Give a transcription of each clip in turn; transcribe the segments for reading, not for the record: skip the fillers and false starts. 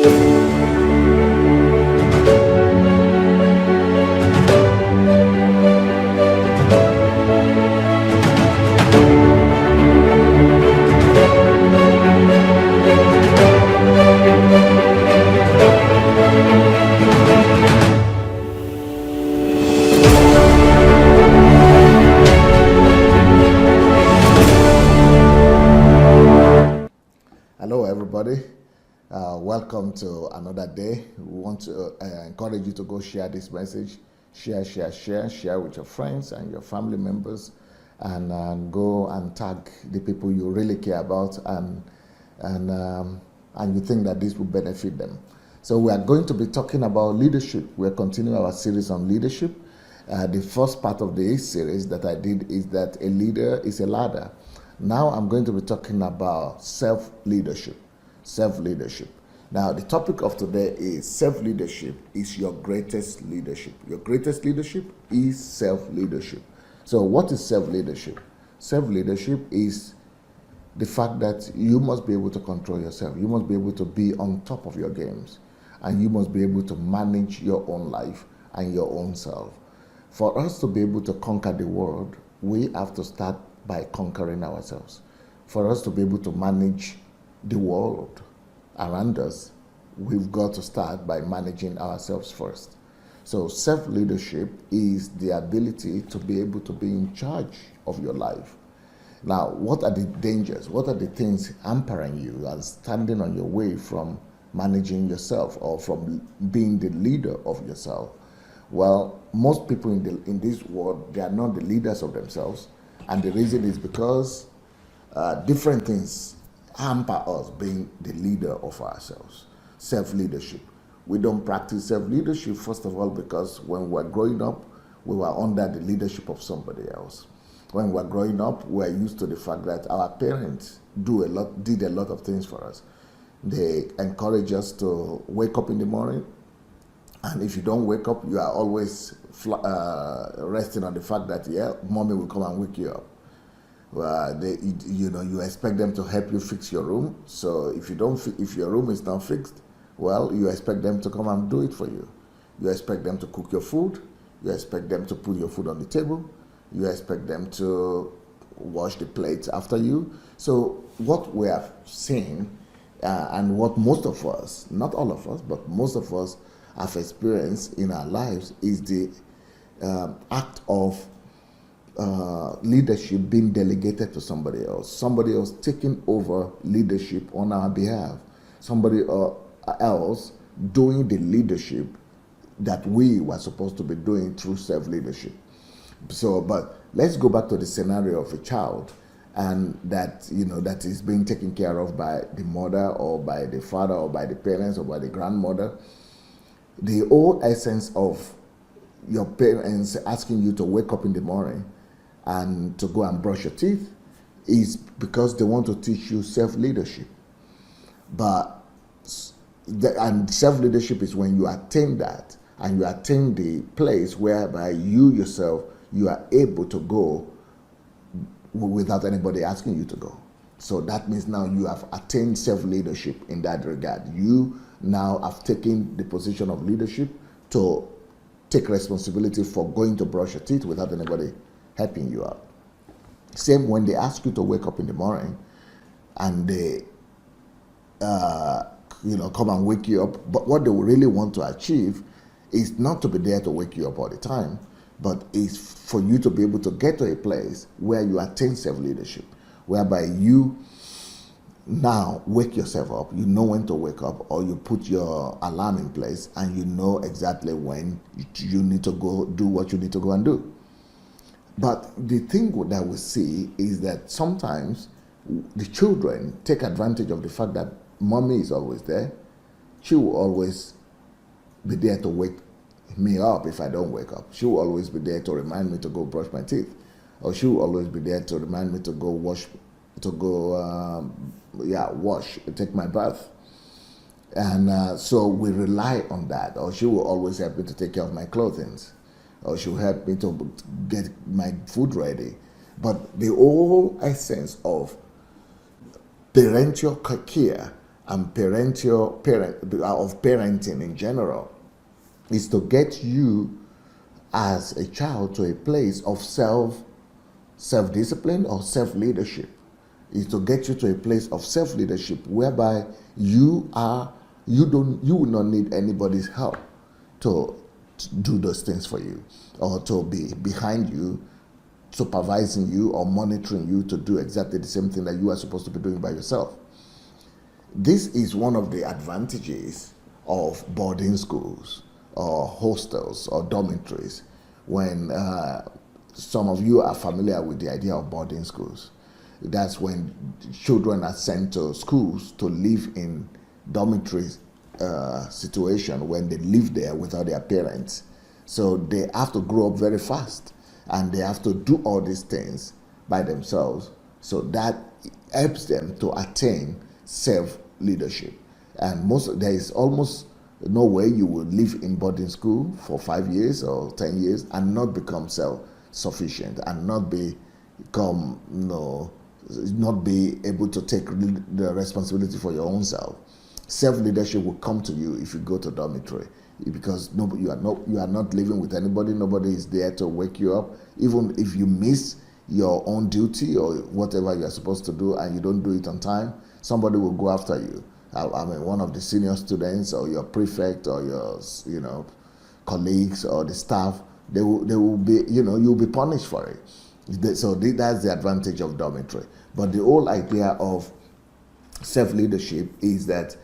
Hello, everybody. Welcome to another day. We want to encourage you to go share this message. Share with your friends and your family members, and go and tag the people you really care about and you think that this will benefit them. So we are going to be talking about leadership. We're continuing our series on leadership. The first part of this series that I did is that a leader is a ladder. Now I'm going to be talking about self-leadership. Self-leadership. Now the topic of today is self-leadership is your greatest leadership. Your greatest leadership is self-leadership. So what is self-leadership? Self-leadership is the fact that you must be able to control yourself. You must be able to be on top of your games. And you must be able to manage your own life and your own self. For us to be able to conquer the world, we have to start by conquering ourselves. For us to be able to manage the world around us, we've got to start by managing ourselves first. So self-leadership is the ability to be able to be in charge of your life. Now, what are the dangers? What are the things hampering you and standing on your way from managing yourself or from being the leader of yourself? Well, most people in this world, they are not the leaders of themselves. And the reason is because different things hamper us being the leader of ourselves. Self-leadership. We don't practice self-leadership, first of all, because when we were growing up, we were under the leadership of somebody else. When we were growing up, we were used to the fact that our parents did a lot of things for us. They encourage us to wake up in the morning, and if you don't wake up, you are always resting on the fact that, yeah, mommy will come and wake you up. You expect them to help you fix your room. So if your room is not fixed, well, you expect them to come and do it for you. You expect them to cook your food. You expect them to put your food on the table. You expect them to wash the plates after you. So what we have seen, and what most of us, not all of us, but most of us have experienced in our lives is the act of leadership being delegated to somebody else taking over leadership on our behalf, somebody else doing the leadership that we were supposed to be doing through self-leadership. So, but let's go back to the scenario of a child, and that is being taken care of by the mother or by the father or by the parents or by the grandmother. The whole essence of your parents asking you to wake up in the morning and to go and brush your teeth is because they want to teach you self-leadership. And self-leadership is when you attain that, and you attain the place whereby you yourself, you are able to go without anybody asking you to go. So that means now you have attained self-leadership in that regard. You now have taken the position of leadership to take responsibility for going to brush your teeth without anybody helping you out. Same when they ask you to wake up in the morning and they come and wake you up. But what they really want to achieve is not to be there to wake you up all the time, but is for you to be able to get to a place where you attain self-leadership, whereby you now wake yourself up. You know when to wake up, or you put your alarm in place and you know exactly when you need to go do what you need to go and do. But the thing that we see is that sometimes the children take advantage of the fact that mommy is always there. She will always be there to wake me up if I don't wake up. She will always be there to remind me to go brush my teeth. Or she will always be there to remind me to go wash, take my bath. And so we rely on that. Or she will always help me to take care of my clothing. Or she will help me to get my food ready. But the whole essence of parental care and parenting in general is to get you as a child to a place of self-discipline or self-leadership. Is to get you to a place of self-leadership whereby you will not need anybody's help to do those things for you, or to be behind you, supervising you or monitoring you to do exactly the same thing that you are supposed to be doing by yourself. This is one of the advantages of boarding schools or hostels or dormitories. When some of you are familiar with the idea of boarding schools, that's when children are sent to schools to live in dormitories situation, when they live there without their parents. So they have to grow up very fast, and they have to do all these things by themselves. So that helps them to attain self-leadership. And there is almost no way you will live in boarding school for 5 years or 10 years and not become self-sufficient and not be able to take the responsibility for your own self. Self-leadership will come to you if you go to dormitory, because you are not living with anybody. Nobody is there to wake you up. Even if you miss your own duty or whatever you are supposed to do and you don't do it on time, somebody will go after you. I mean, one of the senior students or your prefect or your colleagues or the staff, they will be, you'll be punished for it. So that's the advantage of dormitory. But the whole idea of self-leadership is that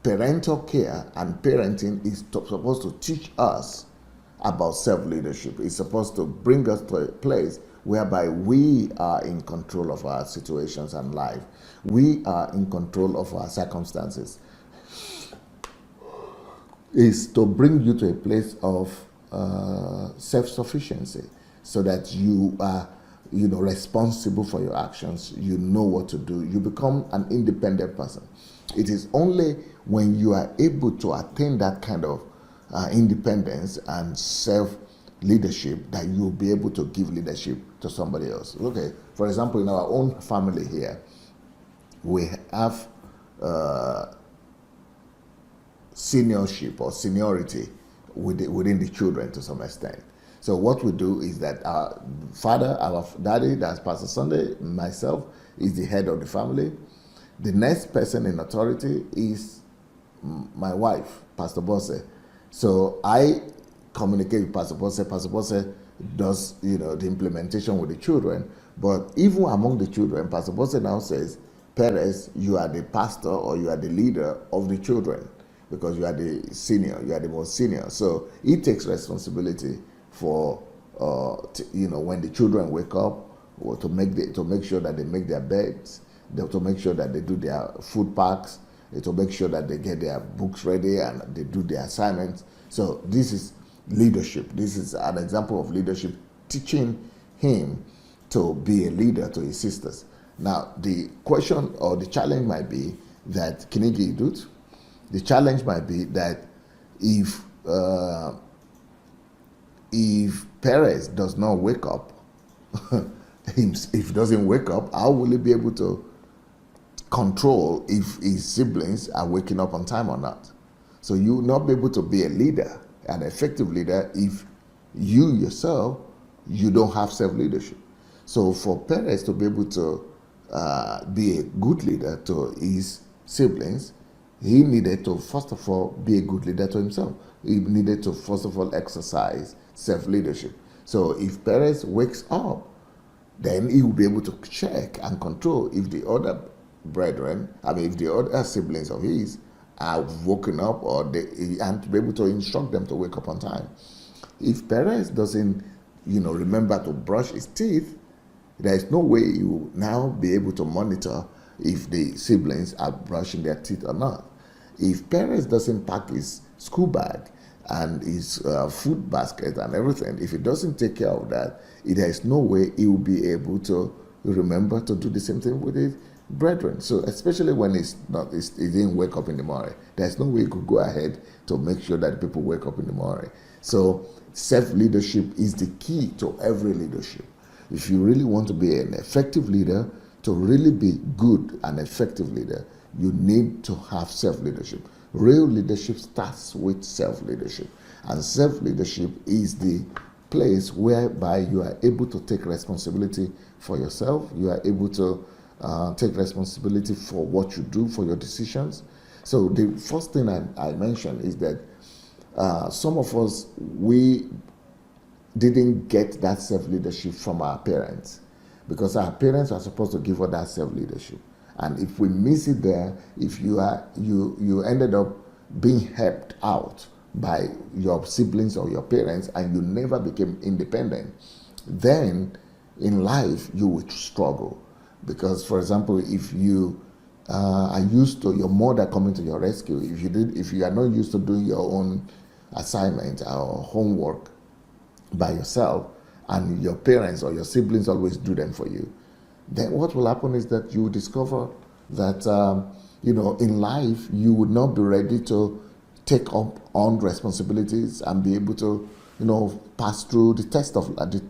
parental care and parenting is supposed to teach us about self-leadership. It's supposed to bring us to a place whereby we are in control of our situations and life. We are in control of our circumstances. It's to bring you to a place of self-sufficiency, so that you are responsible for your actions. You know what to do. You become an independent person. It is only when you are able to attain that kind of independence and self-leadership that you will be able to give leadership to somebody else. Okay, for example, in our own family here, we have seniorship or seniority within the children to some extent. So what we do is that our daddy, that's Pastor Sunday, myself, is the head of the family. The next person in authority is my wife, Pastor Bosse. So I communicate with Pastor Bosse. Pastor Bosse does, the implementation with the children. But even among the children, Pastor Bosse now says, Perez, you are the pastor or you are the leader of the children, because you are the senior, you are the most senior. So he takes responsibility for when the children wake up, or to make sure that they make their beds, to make sure that they do their food packs, to make sure that they get their books ready and they do their assignments. So this is leadership. This is an example of leadership, teaching him to be a leader to his sisters. Now the question or the challenge might be that the challenge might be that if Perez does not wake up, if he doesn't wake up, how will he be able to control if his siblings are waking up on time or not? So you will not be able to be a leader, an effective leader, if you yourself, you don't have self-leadership. So for Perez to be able to be a good leader to his siblings, he needed to, first of all, be a good leader to himself. He needed to, first of all, exercise self-leadership. So if Perez wakes up, then he will be able to check and control if the other if the other siblings of his are woken up, and to be able to instruct them to wake up on time. If Perez doesn't, remember to brush his teeth, there is no way he will now be able to monitor if the siblings are brushing their teeth or not. If Perez doesn't pack his school bag and his food basket and everything, if he doesn't take care of that, there is no way he will be able to remember to do the same thing with his brethren. So especially when he didn't wake up in the morning, there's no way he could go ahead to make sure that people wake up in the morning. So self-leadership is the key to every leadership. If you really want to be an effective leader, to really be good and effective leader, you need to have self-leadership. Real leadership starts with self-leadership. And self-leadership is the place whereby you are able to take responsibility for yourself. You are able to take responsibility for what you do, for your decisions. So the first thing I mentioned is that some of us, we didn't get that self-leadership from our parents, because our parents are supposed to give us that self-leadership. And if we miss it there, if you ended up being helped out by your siblings or your parents and you never became independent, then in life you would struggle. Because, for example, if you are used to your mother coming to your rescue, if you are not used to doing your own assignment or homework by yourself, and your parents or your siblings always do them for you, then what will happen is that you will discover that in life you would not be ready to take up on responsibilities and be able to pass through the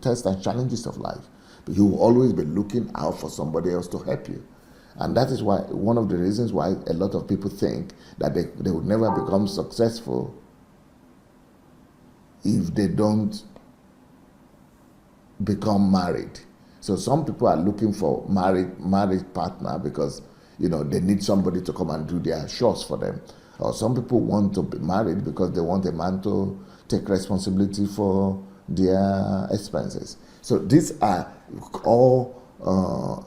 test and challenges of life. But you will always be looking out for somebody else to help you. And that is why one of the reasons why a lot of people think that they would never become successful if they don't become married. So some people are looking for married partner because they need somebody to come and do their chores for them. Or some people want to be married because they want a man to take responsibility for their expenses. So these are all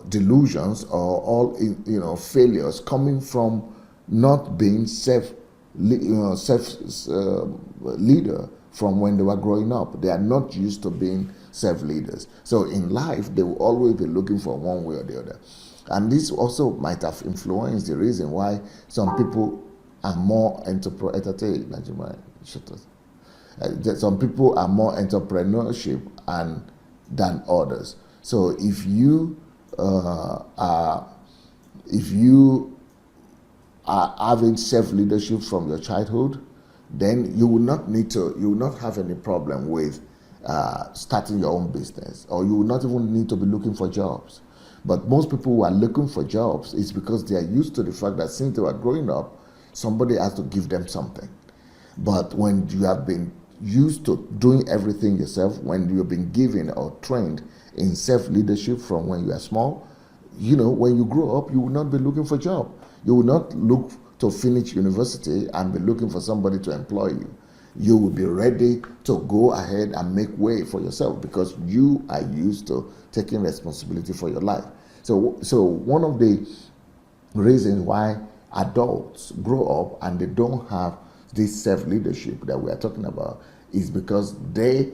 delusions, or all failures coming from not being self leader from when they were growing up. They are not used to being self-leaders. So in life, they will always be looking for one way or the other. And this also might have influenced the reason why some people are more some people are more entrepreneurship than others. So if you are having self-leadership from your childhood, then you will not have any problem with starting your own business, or you will not even need to be looking for jobs. But most people who are looking for jobs is because they are used to the fact that since they were growing up, somebody has to give them something. But when you have been used to doing everything yourself, when you've been given or trained in self-leadership from when you are small, when you grow up, you will not be looking for a job. You will not look to finish university and be looking for somebody to employ you. You will be ready to go ahead and make way for yourself because you are used to taking responsibility for your life. So one of the reasons why adults grow up and they don't have this self-leadership that we are talking about is because there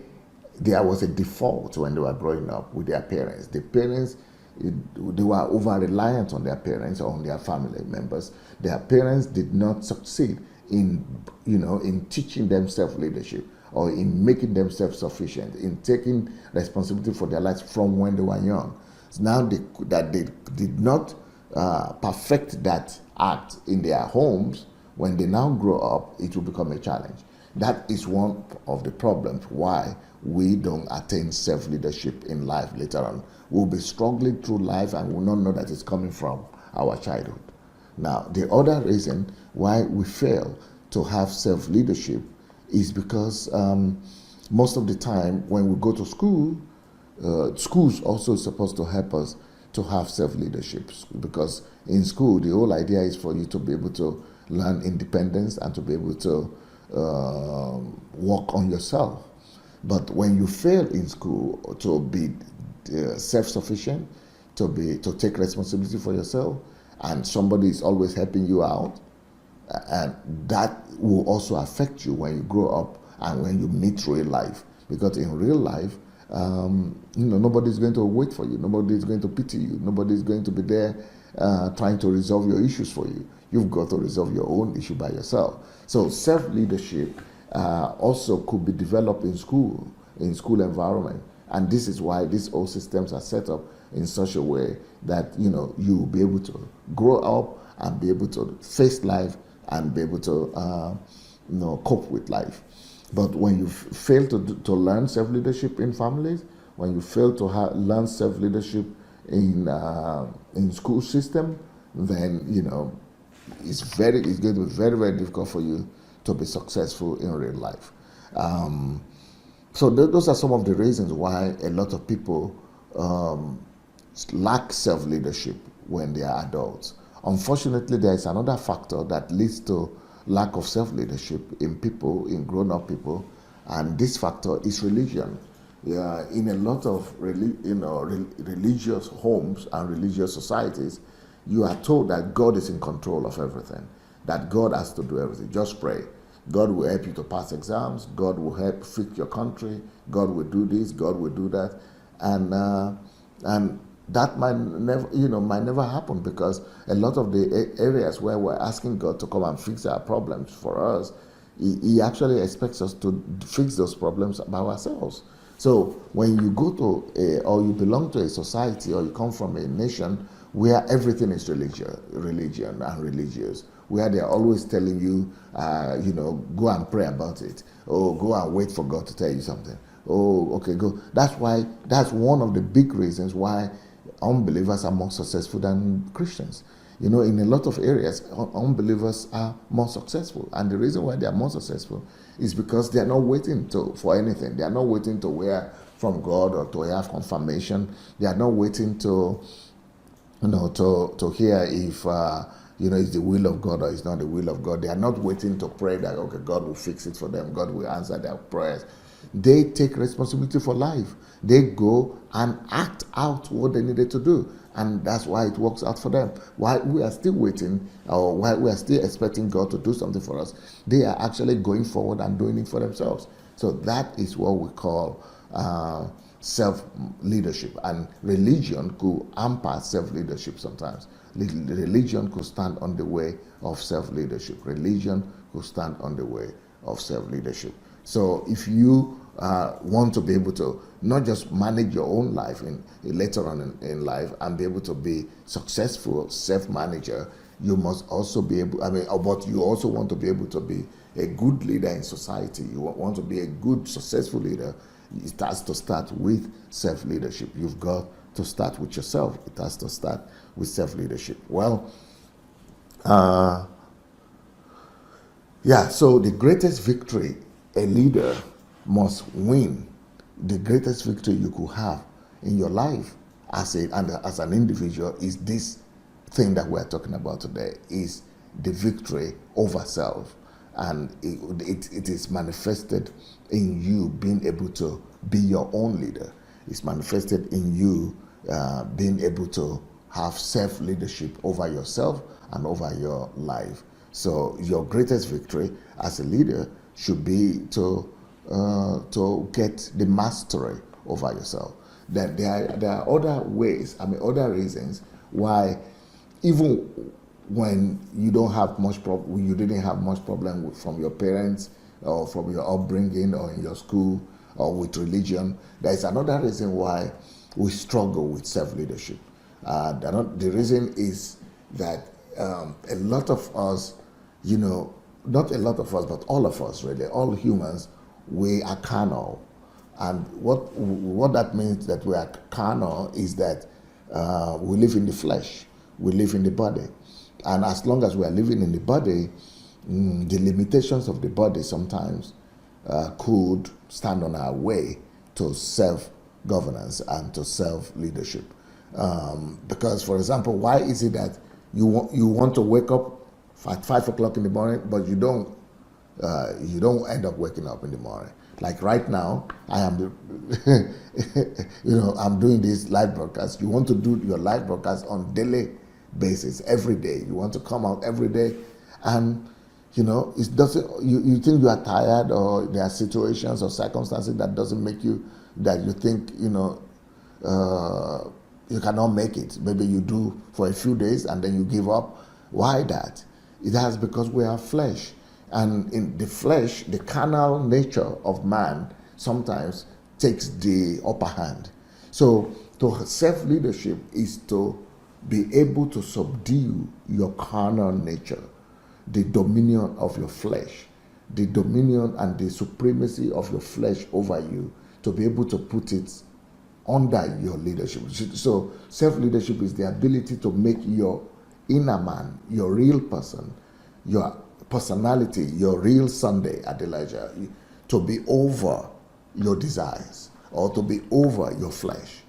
was a default when they were growing up with their parents. The parents, they were over-reliant on their parents or on their family members. Their parents did not succeed in teaching them self-leadership or in making them self-sufficient, in taking responsibility for their lives from when they were young. So now that they did not perfect that act in their homes, when they now grow up, it will become a challenge. That is one of the problems why we don't attain self-leadership in life later on. We'll be struggling through life and will not know that it's coming from our childhood. Now, the other reason why we fail to have self-leadership is because most of the time when we go to school, schools also supposed to help us to have self-leadership, because in school the whole idea is for you to be able to learn independence and to be able to work on yourself. But when you fail in school to be self-sufficient, to take responsibility for yourself, and somebody is always helping you out, and that will also affect you when you grow up and when you meet real life. Because in real life, nobody's going to wait for you. Nobody is going to pity you. Nobody is going to be there trying to resolve your issues for you. You've got to resolve your own issue by yourself. So self-leadership also could be developed in school environment. And this is why these old systems are set up in such a way that you will be able to grow up and be able to face life and be able to cope with life. But when you fail to learn self-leadership in families, when you fail to learn self-leadership in school system, then it's going to be very, very difficult for you to be successful in real life. So those are some of the reasons why a lot of people lack self-leadership when they are adults. Unfortunately, there is another factor that leads to lack of self-leadership in people, in grown-up people, and this factor is religion. Yeah, in a lot of religious homes and religious societies, you are told that God is in control of everything, that God has to do everything. Just pray. God will help you to pass exams. God will help fix your country. God will do this. God will do that, and that might never happen, because a lot of the areas where we're asking God to come and fix our problems for us, He actually expects us to fix those problems by ourselves. So when you go to or you belong to a society, or you come from a nation where everything is religion and religious, where they're always telling you, go and pray about it, or go and wait for God to tell you something. Oh, okay, go. That's one of the big reasons why unbelievers are more successful than Christians. In a lot of areas, unbelievers are more successful. And the reason why they are more successful is because they are not waiting for anything. They are not waiting to hear from God or to have confirmation. They are not waiting to hear if it's the will of God or it's not the will of God. They are not waiting to pray that, okay, God will fix it for them. God will answer their prayers. They take responsibility for life. They go and act out what they needed to do. And that's why it works out for them. While we are still waiting, or while we are still expecting God to do something for us, they are actually going forward and doing it for themselves. So that is what we call self-leadership. And religion could hamper self-leadership sometimes. Religion could stand on the way of self-leadership. Religion could stand on the way of self-leadership. So if you want to be able to not just manage your own life later on in life and be able to be successful self-manager, you must also be able, but you also want to be able to be a good leader in society. You want to be a good, successful leader. It has to start with self-leadership. You've got to start with yourself. It has to start with self-leadership. Well, so the greatest victory a leader must win, the greatest victory you could have in your life as an individual, is this thing that we're talking about today, is the victory over self. And it is manifested in you being able to be your own leader. It's manifested in you being able to have self-leadership over yourself and over your life. So your greatest victory as a leader should be to get the mastery over yourself. That there are other ways, other reasons why, even when you don't have much problem, you didn't have much problem from your parents or from your upbringing or in your school or with religion, there is another reason why we struggle with self-leadership. The reason is that a lot of us, not a lot of us, but all of us, really, all humans, we are carnal. And what that means, that we are carnal, is that we live in the flesh, we live in the body. And as long as we are living in the body, the limitations of the body sometimes could stand on our way to self-governance and to self-leadership. Because, for example, why is it that you want to wake up at 5 o'clock in the morning, but you don't end up waking up in the morning? Like right now, I am, I'm doing this live broadcast. You want to do your live broadcast on daily basis, every day. You want to come out every day, and it doesn't. You think you are tired, or there are situations or circumstances that doesn't make you, that you think you cannot make it. Maybe you do for a few days and then you give up. Why that? It has, because we are flesh. And in the flesh, the carnal nature of man sometimes takes the upper hand. So to self-leadership is to be able to subdue your carnal nature, the dominion of your flesh, the dominion and the supremacy of your flesh over you, to be able to put it under your leadership. So self-leadership is the ability to make your inner man, your real person, your personality, your real Sunday, Adelaja, to be over your desires or to be over your flesh,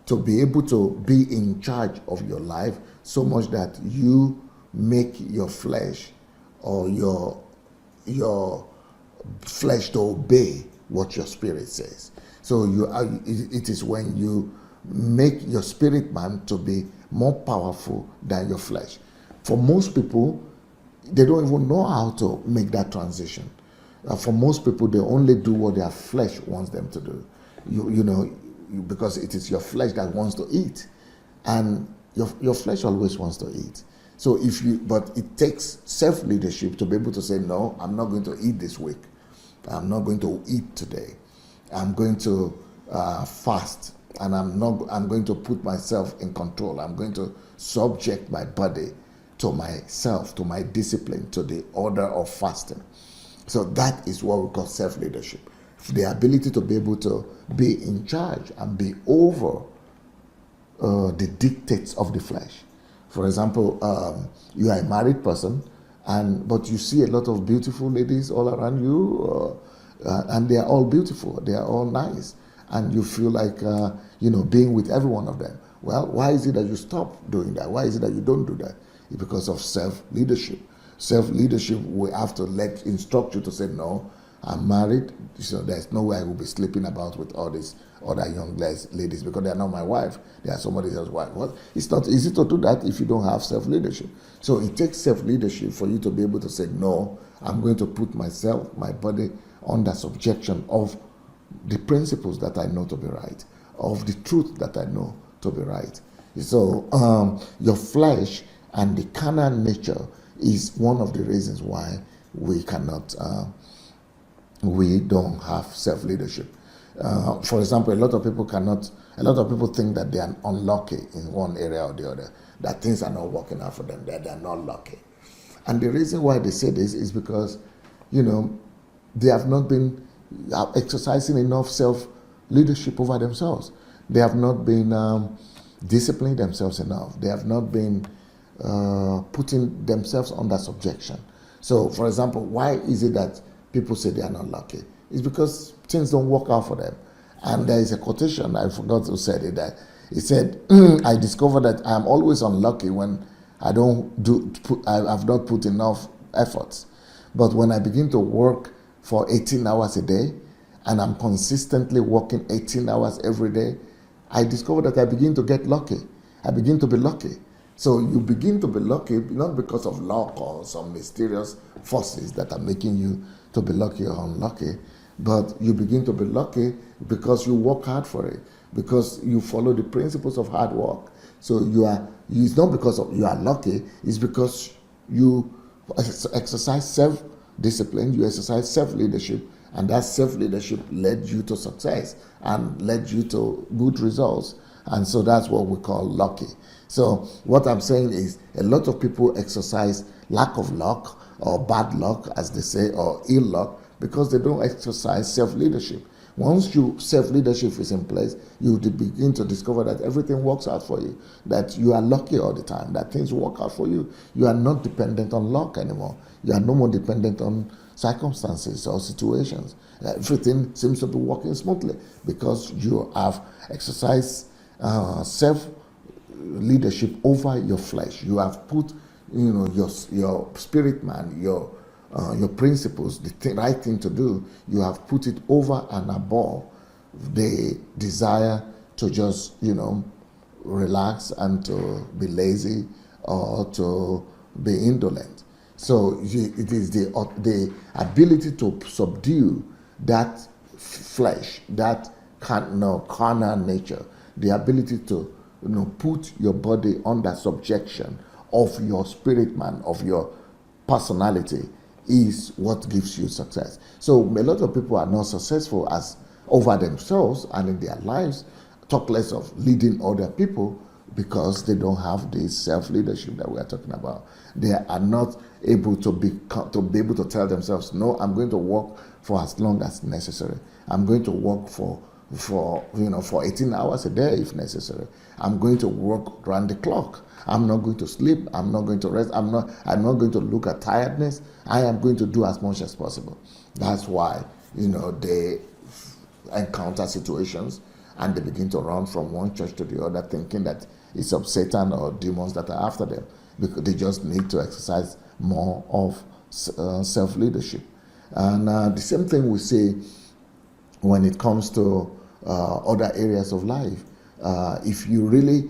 to be able to be in charge of your life so much that you make your flesh or your flesh to obey what your spirit says. So it is when you make your spirit man to be more powerful than your flesh. For most people, they don't even know how to make that transition. For most people, they only do what their flesh wants them to do. Because it is your flesh that wants to eat, and your flesh always wants to eat. So but it takes self-leadership to be able to say, no, I'm not going to eat this week. I'm not going to eat today. I'm going to fast, and I'm going to put myself in control. I'm going to subject my body to myself, to my discipline, to the order of fasting. So that is what we call self-leadership. The ability to be able to be in charge and be over the dictates of the flesh. For example, you are a married person, but you see a lot of beautiful ladies all around you, and they are all beautiful, they are all nice, and you feel like being with every one of them. Well, why is it that you stop doing that? Why is it that you don't do that? It's because of self-leadership. Self-leadership, we have to instruct you to say, no, I'm married, so there's no way I will be sleeping about with all these other young ladies because they are not my wife. They are somebody else's wife. Well, it's not easy to do that if you don't have self-leadership. So it takes self-leadership for you to be able to say, no, I'm going to put myself, my body, under subjection of the principles that I know to be right, of the truth that I know to be right. So your flesh and the carnal nature is one of the reasons why we don't have self-leadership. For example, a lot of people think that they are unlucky in one area or the other, that things are not working out for them, that they are not lucky. And the reason why they say this is because, they have not been exercising enough self-leadership over themselves. They have not been disciplining themselves enough. They have not been putting themselves under subjection. So, for example, why is it that people say they are not lucky? It's because things don't work out for them. And there is a quotation, I forgot who said it, that it said, I discovered that I'm always unlucky when I've not put enough efforts. But when I begin to work for 18 hours a day, and I'm consistently working 18 hours every day, I discover that I begin to get lucky. I begin to be lucky. So you begin to be lucky, not because of luck or some mysterious forces that are making you to be lucky or unlucky, but you begin to be lucky because you work hard for it, because you follow the principles of hard work. So it's not because you are lucky, it's because you exercise self-discipline, you exercise self-leadership, and that self-leadership led you to success and led you to good results. And so that's what we call lucky. So what I'm saying is a lot of people exercise lack of luck or bad luck, as they say, or ill luck, because they don't exercise self-leadership. Once self-leadership is in place, you begin to discover that everything works out for you, that you are lucky all the time, that things work out for you. You are not dependent on luck anymore. You are no more dependent on circumstances or situations. Everything seems to be working smoothly because you have exercised self-leadership over your flesh. You have put, your spirit man, your principles, the right thing to do, you have put it over and above the desire to just, relax and to be lazy or to be indolent. So it is the ability to subdue that flesh, that carnal nature, the ability to put your body under subjection of your spirit man, of your personality, is what gives you success. So a lot of people are not successful over themselves and in their lives, talk less of leading other people, because they don't have this self-leadership that we are talking about. They are not able to be able to tell themselves, no, I'm going to work for as long as necessary. I'm going to work for for 18 hours a day if necessary. I'm going to work around the clock. I'm not going to sleep. I'm not going to rest. I'm not going to look at tiredness. I am going to do as much as possible. That's why they encounter situations and they begin to run from one church to the other, thinking that it's of Satan or demons that are after them, because they just need to exercise more of self-leadership. And the same thing we see when it comes to other areas of life. If you really,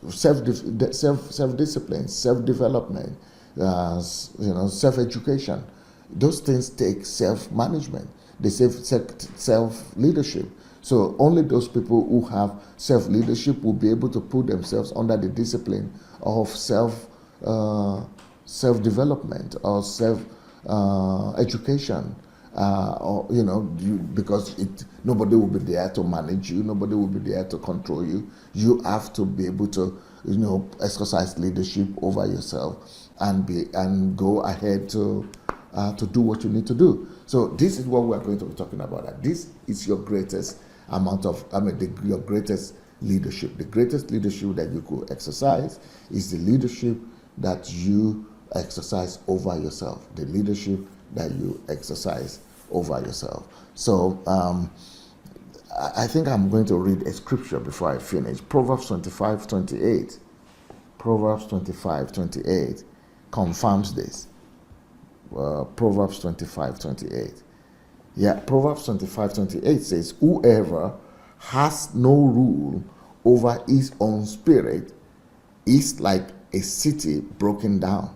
self-discipline, self-development, self-education, those things take self-management. They say self-leadership. So only those people who have self-leadership will be able to put themselves under the discipline of self-development or self-education. Because nobody will be there to manage you, nobody will be there to control you. You have to be able to, exercise leadership over yourself and go ahead to do what you need to do. So this is what we are going to be talking about. That this is your greatest your greatest leadership. The greatest leadership that you could exercise is the leadership that you exercise over yourself. The leadership that you exercise over yourself. So I think I'm going to read a scripture before I finish. Proverbs 25:28. Proverbs 25:28 confirms this. Proverbs 25:28. Yeah, Proverbs 25:28 says, whoever has no rule over his own spirit is like a city broken down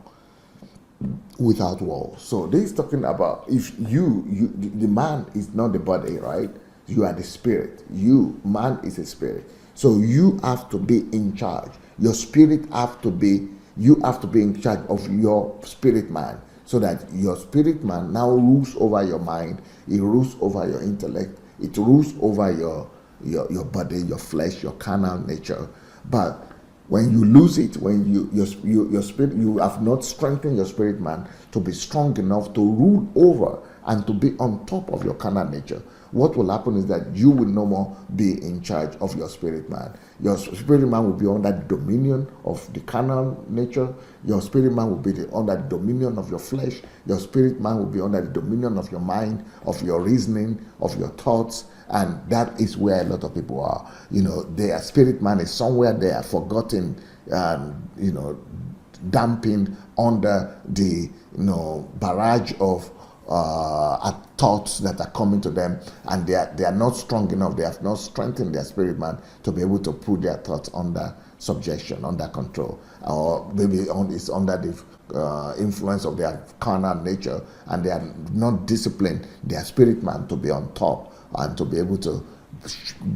without walls. So this is talking about if the man is not the body, right? You are the spirit. Man is a spirit. So you have to be in charge. Your spirit you have to be in charge of your spirit man, so that your spirit man now rules over your mind, it rules over your intellect, it rules over your body, your flesh, your carnal nature. But when you lose it, when your spirit, you have not strengthened your spirit man to be strong enough to rule over and to be on top of your carnal nature, what will happen is that you will no more be in charge of your spirit man. Your spirit man will be under the dominion of the carnal nature. Your spirit man will be under the dominion of your flesh. Your spirit man will be under the dominion of your mind, of your reasoning, of your thoughts. And that is where a lot of people are. Their spirit man is somewhere there, forgotten, damping under the barrage of thoughts that are coming to them, and they are not strong enough. They have not strengthened their spirit man to be able to put their thoughts under subjection, under control, or maybe it's under the influence of their carnal nature, and they are not disciplined their spirit man to be on top and to be able to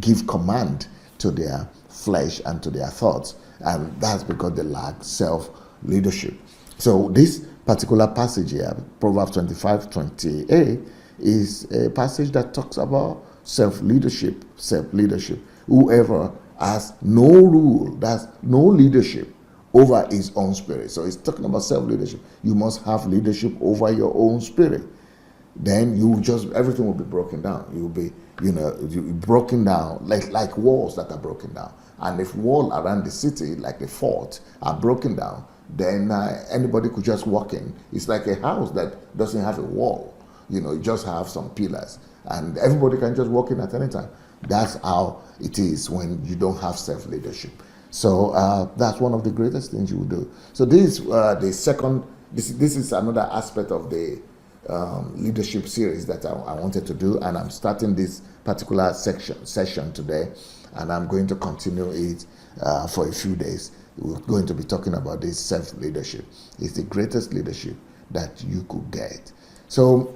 give command to their flesh and to their thoughts. And that's because they lack self-leadership. So this particular passage here, Proverbs 25:28, is a passage that talks about self-leadership. Whoever has no rule, that's no leadership over his own spirit. So it's talking about self-leadership. You must have leadership over your own spirit. Then everything will be broken down. You'll be, broken down like walls that are broken down. And if walls around the city, like the fort, are broken down, then anybody could just walk in. It's like a house that doesn't have a wall. You just have some pillars, and everybody can just walk in at any time. That's how it is when you don't have self-leadership. So that's one of the greatest things you will do. So this is another aspect of the leadership series that I wanted to do, and I'm starting this particular session today, and I'm going to continue it for a few days. We're going to be talking about this self-leadership. It's the greatest leadership that you could get. So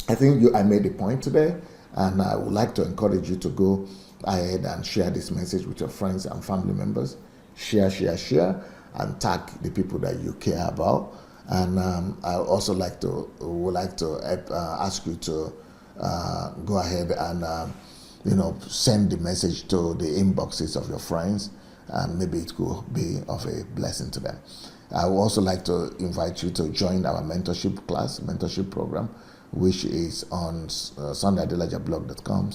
I think I made a point today, and I would like to encourage you to go ahead and share this message with your friends and family members. Share, and tag the people that you care about. And I also would like to ask you to go ahead and send the message to the inboxes of your friends, and maybe it could be of a blessing to them. I would also like to invite you to join our mentorship program, which is on sundayadelajablog.com/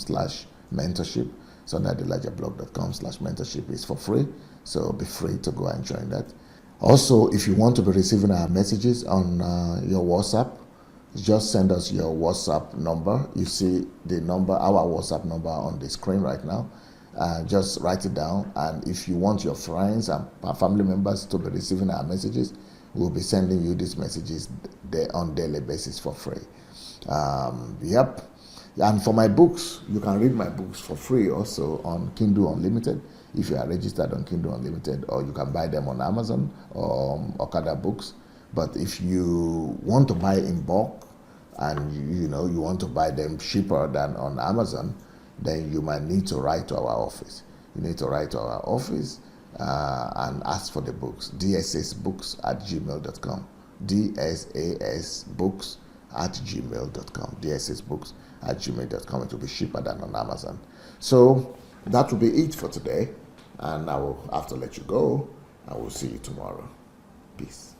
mentorship. So on adelajablog.com/mentorship is for free. So be free to go and join that. Also, if you want to be receiving our messages on your WhatsApp, just send us your WhatsApp number. You see the number, our WhatsApp number on the screen right now. Just write it down. And if you want your friends and family members to be receiving our messages, we'll be sending you these messages on daily basis for free. Yep. And for my books, you can read my books for free also on Kindle Unlimited if you are registered on Kindle Unlimited, or you can buy them on Amazon or Okada Books. But if you want to buy in bulk and you want to buy them cheaper than on Amazon, then you might need to write to our office. You need to write to our office and ask for the books. dsasbooks@gmail.com. dsasbooks@gmail.com. dsasbooks@gmail.com. It will be cheaper than on Amazon. So that will be it for today. And I will have to let you go. I will see you tomorrow. Peace.